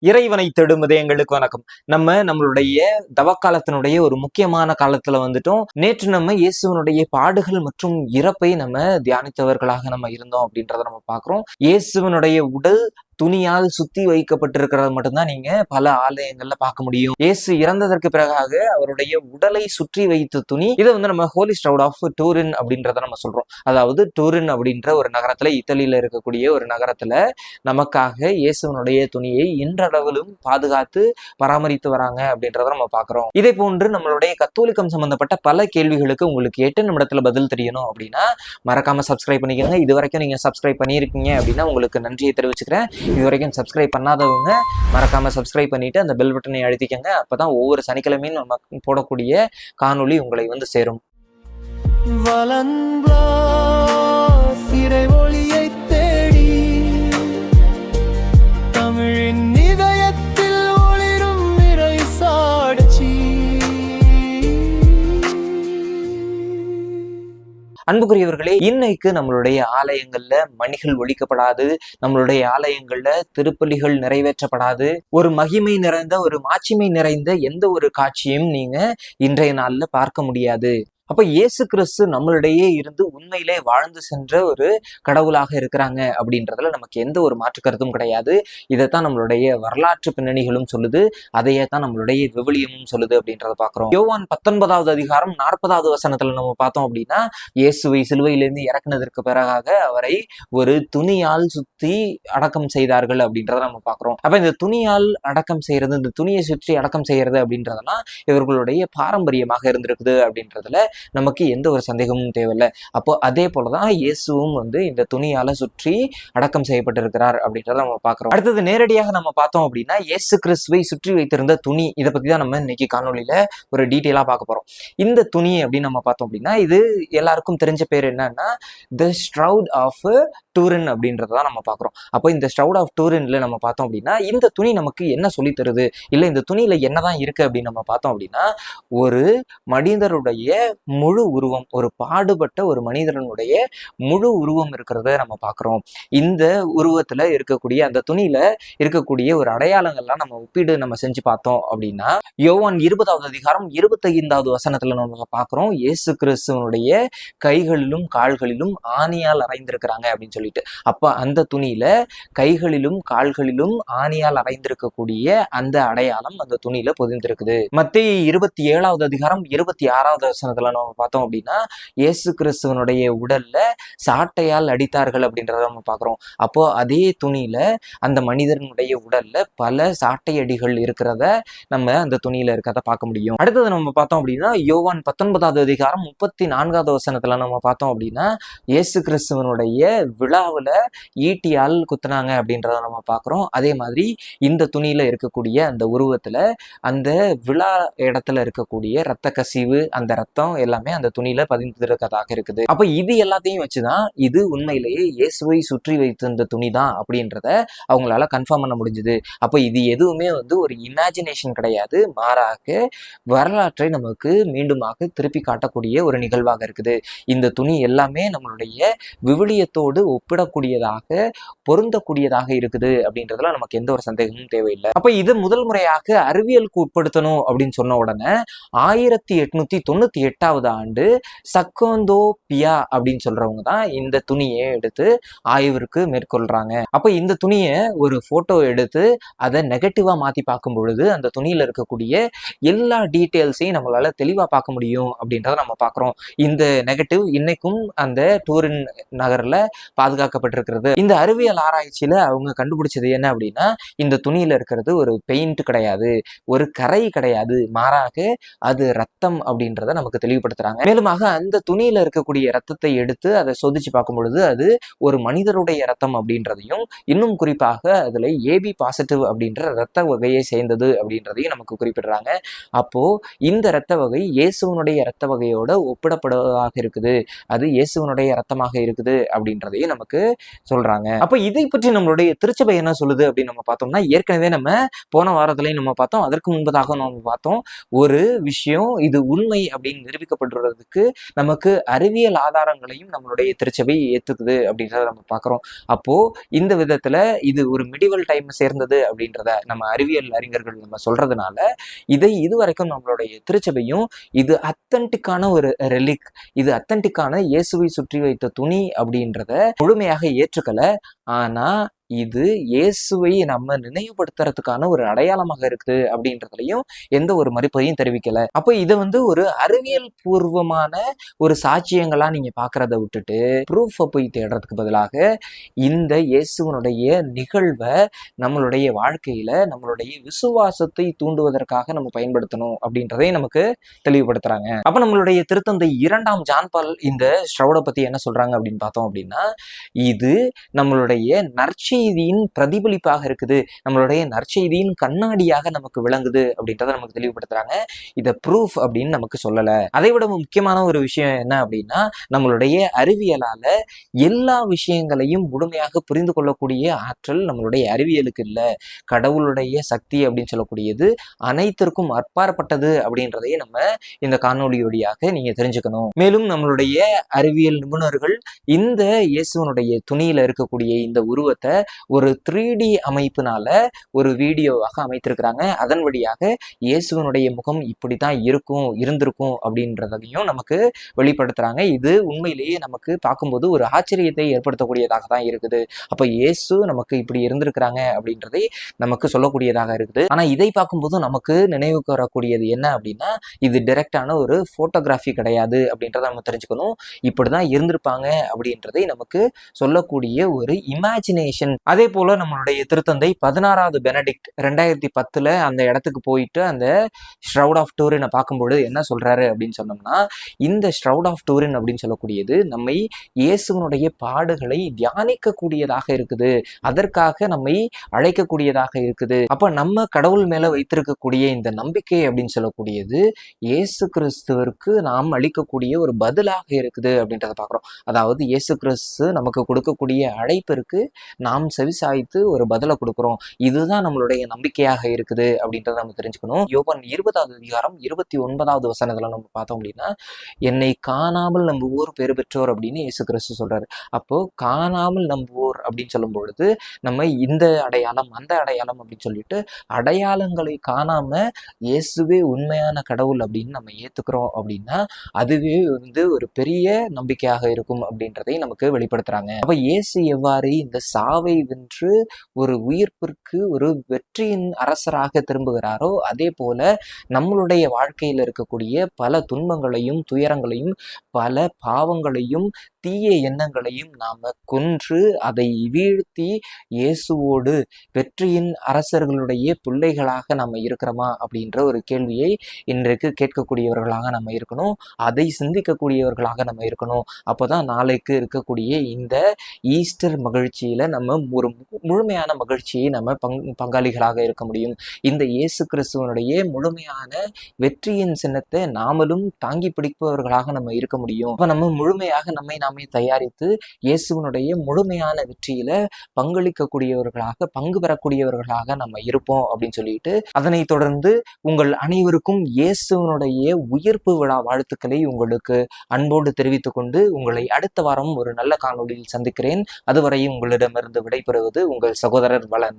இறைவனை தேடுவதே எங்களுக்கு வணக்கம். நம்மளுடைய தவக்காலத்தினுடைய ஒரு முக்கியமான காலத்துல வந்துட்டோம். நேற்று நம்ம இயேசுவனுடைய பாடுகள் மற்றும் இறப்பை நம்ம தியானித்தவர்களாக நம்ம இருந்தோம் அப்படின்றத நம்ம பார்க்கிறோம். இயேசுவனுடைய உடல் துணியால் சுத்தி வைக்கப்பட்டிருக்கிறது மட்டும்தான் நீங்க பல ஆலயங்கள்ல பார்க்க முடியும். இயேசு இறந்ததற்கு பிறகாக அவருடைய உடலை சுற்றி வைத்த துணி இதை நம்ம ஹோலி ஸ்டவுட் ஆஃப் டூரின் அப்படின்றத நம்ம சொல்றோம். அதாவது டூரின் அப்படின்ற ஒரு நகரத்துல, இத்தாலியில இருக்கக்கூடிய ஒரு நகரத்துல நமக்காக இயேசுவனுடைய துணியை இன்றளவிலும் பாதுகாத்து பராமரித்து வராங்க அப்படின்றத நம்ம பார்க்கிறோம். இதே போன்று நம்மளுடைய கத்தோலிக்கம் சம்பந்தப்பட்ட பல கேள்விகளுக்கு உங்களுக்கு 8 நிமிடத்துல பதில் தெரியணும் அப்படின்னா மறக்காம சப்ஸ்கிரைப் பண்ணிக்கோங்க. இது வரைக்கும் நீங்க சப்ஸ்கிரைப் பண்ணியிருக்கீங்க அப்படின்னா உங்களுக்கு நன்றியை தெரிவிச்சுக்கிறேன். இது வரைக்கும் சப்ஸ்கிரைப் பண்ணாதவங்க மறக்காம சப்ஸ்கிரைப் பண்ணிட்டு அந்த பெல் பட்டனை அழுத்திக்கங்க. அப்பதான் ஒவ்வொரு சனிக்கிழமையும் நம்ம போடக்கூடிய காணொளி உங்களை சேரும். அன்புக்குரியவர்களே, இன்னைக்கு நம்மளுடைய ஆலயங்கள்ல மணிகள் ஒலிக்கப்படாது, நம்மளுடைய ஆலயங்கள்ல திருப்பலிகள் நிறைவேற்றப்படாது, ஒரு மகிமை நிறைந்த ஒரு மாட்சிமை நிறைந்த எந்த ஒரு காட்சியும் நீங்க இன்றைய நாள்ல பார்க்க முடியாது. அப்ப இயேசு கிறிஸ்து நம்மளிடையே இருந்து உண்மையிலே வாழ்ந்து சென்ற ஒரு கடவுளாக இருக்கிறாங்க அப்படின்றதுல நமக்கு எந்த ஒரு மாற்று கருத்தும் கிடையாது. இதைத்தான் நம்மளுடைய வரலாற்று பின்னணிகளும் சொல்லுது, அதையே தான் நம்மளுடைய விவிலியமும் சொல்லுது அப்படின்றத பாக்குறோம். யோவான் 19வது அதிகாரம் 40வது வசனத்துல நம்ம பார்த்தோம் அப்படின்னா, இயேசுவை சிலுவையிலிருந்து இறக்குனதற்கு பிறகாக அவரை ஒரு துணியால் சுத்தி அடக்கம் செய்தார்கள் அப்படின்றத நம்ம பாக்குறோம். அப்ப இந்த துணியால் அடக்கம் செய்யறது, இந்த துணியை சுற்றி அடக்கம் செய்யறது அப்படின்றதெல்லாம் இவர்களுடைய பாரம்பரியமாக இருந்திருக்குது அப்படின்றதுல நமக்கு எந்த ஒரு சந்தேகமும் தேவையில்லை. அப்போ அதே போலதான் இயேசுவும் இந்த துணியால சுற்றி அடக்கம் செய்யப்பட்டிருக்கிறார் அப்படின்றத நம்ம பார்க்கிறோம். அடுத்தது நேரடியாக நம்ம பார்த்தோம் அப்படின்னா, இயேசு கிறிஸ்துவை சுற்றி வைத்திருந்த துணி, இதை பத்தி தான் நம்ம இன்னைக்கு காணொலியில ஒரு டீட்டெயிலா பார்க்க போறோம். இந்த துணி அப்படின்னு நம்ம பார்த்தோம் அப்படின்னா, இது எல்லாருக்கும் தெரிஞ்ச பேர் என்னன்னா தி ஸ்ட்ரவுட் ஆஃப் டூரின் அப்படின்றதான் நம்ம பார்க்கிறோம். அப்போ இந்த ஸ்ட்ரவுட் ஆஃப் டூரின்ல நம்ம பார்த்தோம் அப்படின்னா, இந்த துணி நமக்கு என்ன சொல்லி தருது, இல்லை இந்த துணியில என்னதான் இருக்கு அப்படின்னு நம்ம பார்த்தோம் அப்படின்னா, ஒரு மனிதருடைய முழு உருவம், ஒரு பாடுபட்ட ஒரு மனிதனுடைய முழு உருவம் இருக்கிறத நம்ம பார்க்கிறோம். இந்த உருவத்துல இருக்கக்கூடிய அந்த துணியில இருக்கக்கூடிய ஒரு அடையாளங்கள்லாம் நம்ம ஒப்பீடு நம்ம செஞ்சு பார்த்தோம் அப்படின்னா, யோவான் 20வது அதிகாரம் 25வது வசனத்துல நம்ம பார்க்கிறோம், இயேசு கிறிஸ்துவனுடைய கைகளிலும் கால்களிலும் ஆணியால் அறைந்திருக்கிறாங்க அப்படின்னு சொல்லிட்டு. அப்ப அந்த துணியில கைகளிலும் கால்களிலும் ஆணியால் அறைந்திருக்கக்கூடிய அந்த அடையாளம் அந்த துணியில பொதிந்திருக்குது. மத்தேயு 27வது அதிகாரம் 26வது வசனத்துல நம்ம பார்த்தோம் அப்படின்னா, இயேசு கிறிஸ்துவனுடைய உடல்ல சாட்டையால் அடித்தார்கள் அப்படின்றத நம்ம பார்க்கிறோம். அப்போ அதே துணியில அந்த மனிதனுடைய உடல்ல பல சாட்டை அடிகள் இருக்கிறத நம்ம அந்த துணியில இருக்கிறத பார்க்க முடியும். அடுத்தது நம்ம பார்த்தோம் அப்படின்னா, யோவான் 19வது அதிகாரம் 34வது வசனத்துல நம்ம பார்த்தோம் அப்படின்னா, இயேசு கிறிஸ்துவனுடைய விழாவுல ஈட்டியால் குத்துனாங்க அப்படின்றத நம்ம பார்க்கிறோம். அதே மாதிரி இந்த துணியில இருக்கக்கூடிய அந்த உருவத்துல அந்த விழா இடத்துல இருக்கக்கூடிய இரத்த கசிவு, அந்த ரத்தம் எல்லாமே அந்த துணியில பதிந்திருக்கிறதாக இருக்குது. அப்ப இது எல்லாத்தையும் வச்சுதான் இது உண்மையிலேயே இயேசுவை சுற்றி வைத்திருந்த துணி தான் அப்படின்றத அவங்களால கன்ஃபார்ம் பண்ண முடிஞ்சது. அப்ப இது எதுவுமே ஒரு இமேஜினேஷன் கிடையாது, மாறாக வரலாற்றை நமக்கு மீண்டுமாக திருப்பி காட்டக்கூடிய ஒரு நிகழ்வாக இருக்குது. இந்த துணி எல்லாமே நம்மளுடைய விவிலியத்தோடு ஒப்பிடக்கூடியதாக, பொருந்தக்கூடியதாக இருக்குது அப்படின்றதுல நமக்கு எந்த ஒரு சந்தேகமும் தேவையில்லை. அப்ப இது முதல் முறையாக அறிவியலுக்கு உட்படுத்தணும் அப்படின்னு சொன்ன உடனே 1898வது ஆண்டு சக்கோந்தோ பியா அப்படின்னு சொல்றவங்க தான் இந்த துணியை எடுத்து ஆய்விற்கு மேற்கொள்றாங்க. அப்ப இந்த துணியை ஒரு போட்டோ எடுத்து அதை நெகட்டிவா மாத்தி பார்க்கும் பொழுது அந்த துணியில இருக்கக்கூடிய எல்லா டீட்டெயில்ஸையும் நம்மளால தெளிவா பார்க்க முடியும் அப்படின்றத நம்ம பார்க்கிறோம். இந்த நெகட்டிவ் இன்னைக்கும் அந்த டூரின் நகர்ல பாதுகாக்கப்பட்டிருக்கிறது. இந்த அறிவியல் ஆராய்ச்சியில அவங்க கண்டுபிடிச்சது என்ன அப்படின்னா, இந்த துணியில இருக்கிறது ஒரு பெயிண்ட் கிடையாது, ஒரு கரை கிடையாது, மாறாக அது ரத்தம் அப்படின்றத நமக்கு தெளிவுபடுத்துறாங்க. மேலுமாக அந்த துணியில இருக்கக்கூடிய ரத்தத்தை எடுத்து அதை சோதிச்சு பார்க்கும் பொழுது அது ஒரு மனிதருடைய ரத்தம் அப்படின்றதையும், இன்னும் குறிப்பாக அதுல ஏபி பாசிட்டிவ் அப்படின்ற ரத்த வகையை சேர்ந்தது அப்படின்றதையும் நமக்கு குறிப்பிடுறாங்க. அப்போ இந்த ரத்த வகை இயேசுவனுடைய ரத்த வகையோட ஒப்பிடப்படுவதாக இருக்குது, அது இயேசுவனுடைய ரத்தமாக இருக்குது அப்படின்றதையும் நமக்கு சொல்றாங்க. அப்ப இதை பற்றி நம்மளுடைய திருச்சபை என்ன சொல்லுது அப்படின்னு நம்ம பார்த்தோம்னா, ஏற்கனவே நம்ம போன வாரத்திலையும் நம்ம பார்த்தோம், அதற்கு முன்பதாக நம்ம பார்த்தோம், ஒரு விஷயம் இது உண்மை அப்படின்னு அறிவிக்கப்படுறதுக்கு நமக்கு அறிவியல் ஆதாரங்களையும் நம்மளுடைய திருச்சபை ஏத்துக்குது அப்படின்றத நம்ம பார்க்கிறோம். அப்போ இந்த விதத்துல இது ஒரு மிடிவல் டைம் சேர்ந்தது அப்படின்றத நம்ம அறிவியல் அறிஞர்கள் நம்ம சொல்றதுனால இதை இதுவரைக்கும் நம்மளுடைய திருச்சபையும் இது அத்தன்டிக்கான ஒரு ரெலிக், இது அத்தன்டிக்கான இயேசுவை சுற்றி வைத்த துணி அப்படின்றத முழுமையாக ஏற்றுக்கல. ஆனா இது இயேசுவை நம்ம நினைவுபடுத்துறதுக்கான ஒரு அடையாளமாக இருக்குது அப்படின்றதுலையும் எந்த ஒரு மறுப்பையும் தெரிவிக்கல. அப்போ இதை ஒரு அறிவியல் பூர்வமான ஒரு சாட்சியங்களா நீங்க பாக்குறத விட்டுட்டு ப்ரூஃபை போய் தேடுறதுக்கு பதிலாக இந்த இயேசுவனுடைய நிகழ்வை நம்மளுடைய வாழ்க்கையில நம்மளுடைய விசுவாசத்தை தூண்டுவதற்காக நம்ம பயன்படுத்தணும் அப்படின்றதை நமக்கு தெளிவுபடுத்துறாங்க. அப்ப நம்மளுடைய திருத்தந்தை 2ஆம் ஜான் பால் இந்த ஷ்ரவுடை பத்தி என்ன சொல்றாங்க அப்படின்னு பார்த்தோம் அப்படின்னா, இது நம்மளுடைய நற்செய்தியின் பிரதிபலிப்பாக இருக்குது, நம்மளுடைய நற்செய்தியின் கண்ணாடியாக நமக்கு விளங்குது அப்படின்றத நமக்கு தெளிவுபடுத்துறாங்க. இதை ப்ரூஃப் அப்படின்னு நமக்கு சொல்லல. அதை விட முக்கியமான ஒரு விஷயம் என்ன அப்படின்னா, நம்மளுடைய அறிவியலால எல்லா விஷயங்களையும் முழுமையாக புரிந்து கொள்ளக்கூடிய ஆற்றல் நம்மளுடைய அறிவியலுக்கு இல்லை. கடவுளுடைய சக்தி அப்படின்னு சொல்லக்கூடியது அனைத்திற்கும் அப்பாற்பட்டது அப்படின்றதையே நம்ம இந்த காணொலி வழியாக நீங்க தெரிஞ்சுக்கணும். மேலும் நம்மளுடைய அறிவியல் நிபுணர்கள் இந்த இயேசுவனுடைய துணியில இருக்கக்கூடிய இந்த உருவத்தை ஒரு 3D அமைப்பினால ஒரு வீடியோவாக அமைத்திருக்கிறாங்க. அதன் வழியாக இயேசுவனுடைய முகம் இப்படித்தான் இருந்திருக்கும் அப்படின்றதையும் நமக்கு வெளிப்படுத்துறாங்க. இது உண்மையிலேயே நமக்கு பார்க்கும்போது ஒரு ஆச்சரியத்தை ஏற்படுத்தக்கூடியதாக தான் இருக்குது. அப்ப இயேசு நமக்கு இப்படி இருந்திருக்கிறாங்க அப்படின்றதை நமக்கு சொல்லக்கூடியதாக இருக்குது. ஆனா இதை பார்க்கும்போது நமக்கு நினைவுக்கு வரக்கூடியது என்ன அப்படின்னா, இது டைரக்டான ஒரு போட்டோகிராஃபி கிடையாது அப்படின்றத நம்ம தெரிஞ்சுக்கணும். இப்படிதான் இருந்திருப்பாங்க அப்படின்றதை நமக்கு சொல்லக்கூடிய ஒரு இமேஜினேஷன். அதே போல நம்மளுடைய திருத்தந்தை 16வது பெனடிக்ட் 2010 அந்த இடத்துக்கு போயிட்டு அந்த ஷ்ரவுட் ஆஃப் டூரினை பார்க்கும்போது என்ன சொல்றாரு அப்படின்னு சொன்னோம்னா, இந்த ஷ்ரவுட் ஆஃப் டூரின் அப்படின்னு சொல்லக்கூடியது நம்மை இயேசுவனுடைய பாடுகளை தியானிக்க கூடியதாக இருக்குது, அதற்காக நம்மை அழைக்கக்கூடியதாக இருக்குது. அப்ப நம்ம கடவுள் மேல வைத்திருக்கக்கூடிய இந்த நம்பிக்கை அப்படின்னு சொல்லக்கூடியது இயேசு கிறிஸ்துவிற்கு நாம் அளிக்கக்கூடிய ஒரு பதிலாக இருக்குது அப்படின்றத பார்க்கிறோம். அதாவது இயேசு கிறிஸ்து நமக்கு கொடுக்கக்கூடிய அழைப்பிற்கு நாம் செவிசாய்த்து ஒரு பதிலை கொடுக்கிறோம். இதுதான் நம்மளுடைய நம்பிக்கையாக இருக்குது அப்படின்றத நம்ம தெரிஞ்சுக்கணும். யோவான் 20வது அதிகாரம் 29வது வசனத்துல நம்ம பார்த்தோம் அப்படின்னா, என்னை காணாமல் நம்புவோர் பேறு பெற்றோர் அப்படின்னு இயேசு கிறிஸ்து சொல்றாரு. அப்போ காணாமல் நம்புவோர் அப்படின்னு சொல்லும் பொழுது நம்ம இந்த அடையாளம் அந்த அடையாளம் அப்படின்னு சொல்லிட்டு அடையாளங்களை காணாம இயேசுவே உண்மையான கடவுள் அப்படின்னு நம்ம ஏத்துக்கிறோம் அப்படின்னா அதுவே ஒரு பெரிய நம்பிக்கையாக இருக்கும் அப்படின்றதை நமக்கு வெளிப்படுத்துறாங்க. அப்ப இயேசு எவ்வாறு இந்த சாவை வென்று ஒரு உயிர்ப்பிற்கு ஒரு வெற்றியின் அரசராக திரும்புகிறாரோ அதே போல நம்மளுடைய வாழ்க்கையில் இருக்கக்கூடிய பல துன்பங்களையும் துயரங்களையும் பல பாவங்களையும் தீய எண்ணங்களையும் நாம கொன்று அதை வீழ்த்தி இயேசுவோடு வெற்றியின் அரசர்களுடைய பிள்ளைகளாக நம்ம இருக்கிறோமா அப்படின்ற ஒரு கேள்வியை இன்றைக்கு கேட்கக்கூடியவர்களாக நம்ம இருக்கணும். அதை சிந்திக்கக்கூடியவர்களாக நம்ம இருக்கணும். அப்போதான் நாளைக்கு இருக்கக்கூடிய இந்த ஈஸ்டர் மகிழ்ச்சியில நம்ம ஒரு முழுமையான மகிழ்ச்சியை நம்ம பங்காளிகளாக இருக்க முடியும். இந்த இயேசு கிறிஸ்துவனுடைய முழுமையான வெற்றியின் சின்னத்தை நாமளும் தாங்கி பிடிப்பவர்களாக நம்ம இருக்க முடியும். அப்ப நம்ம முழுமையாக நம்மை நாமே தயாரித்து இயேசுவனுடைய முழுமையான வெற்றியில பங்களிக்கக்கூடியவர்களாக பங்கு பெறக்கூடியவர்களாக நம்ம இருப்போம் அப்படின்னு சொல்லிட்டு அதனை தொடர்ந்து உங்கள் அனைவருக்கும் இயேசுவனுடைய உயிர்ப்பு விழா வாழ்த்துக்களை உங்களுக்கு அன்போடு தெரிவித்துக் கொண்டு உங்களை அடுத்த வாரம் ஒரு நல்ல காணொளியில் சந்திக்கிறேன். அதுவரை உங்களிடமிருந்து விடைபெறுவது உங்கள் சகோதரர் வளன்.